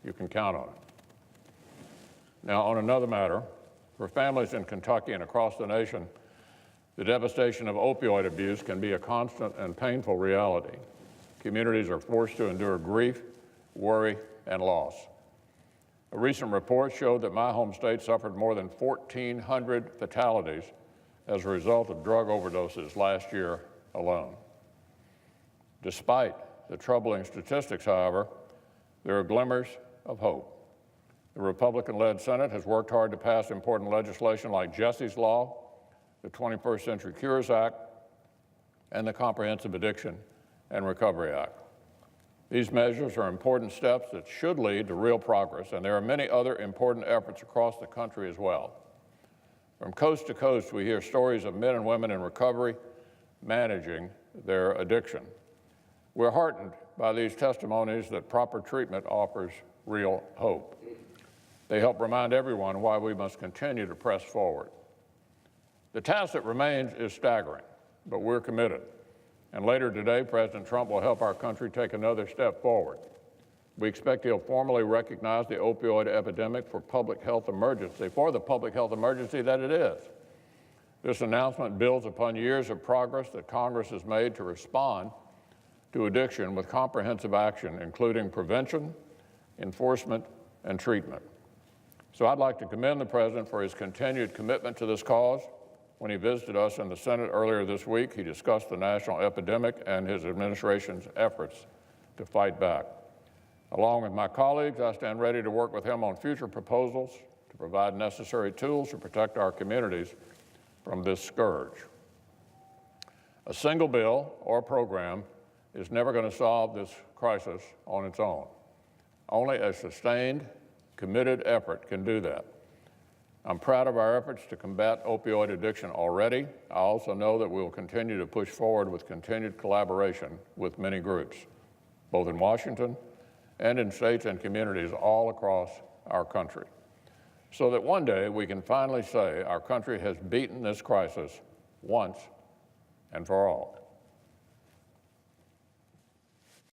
You can count on it. Now, on another matter, for families in Kentucky and across the nation, the devastation of opioid abuse can be a constant and painful reality. Communities are forced to endure grief, worry, and loss. A recent report showed that my home state suffered more than 1,400 fatalities as a result of drug overdoses last year alone. Despite the troubling statistics, however, there are glimmers of hope. The Republican-led Senate has worked hard to pass important legislation like Jesse's Law, the 21st Century Cures Act, and the Comprehensive Addiction and Recovery Act. These measures are important steps that should lead to real progress, and there are many other important efforts across the country as well. From coast to coast, we hear stories of men and women in recovery managing their addiction. We're heartened by these testimonies that proper treatment offers real hope. They help remind everyone why we must continue to press forward. The task that remains is staggering, but we're committed. And later today, President Trump will help our country take another step forward. We expect he'll formally recognize the opioid epidemic for the public health emergency that it is. This announcement builds upon years of progress that Congress has made to respond to addiction with comprehensive action, including prevention, enforcement, and treatment. So I'd like to commend the President for his continued commitment to this cause. When he visited us in the Senate earlier this week, he discussed the national epidemic and his administration's efforts to fight back. Along with my colleagues, I stand ready to work with him on future proposals to provide necessary tools to protect our communities from this scourge. A single bill or program is never going to solve this crisis on its own. Only a sustained, committed effort can do that. I'm proud of our efforts to combat opioid addiction already. I also know that we will continue to push forward with continued collaboration with many groups, both in Washington and in states and communities all across our country, so that one day we can finally say our country has beaten this crisis once and for all.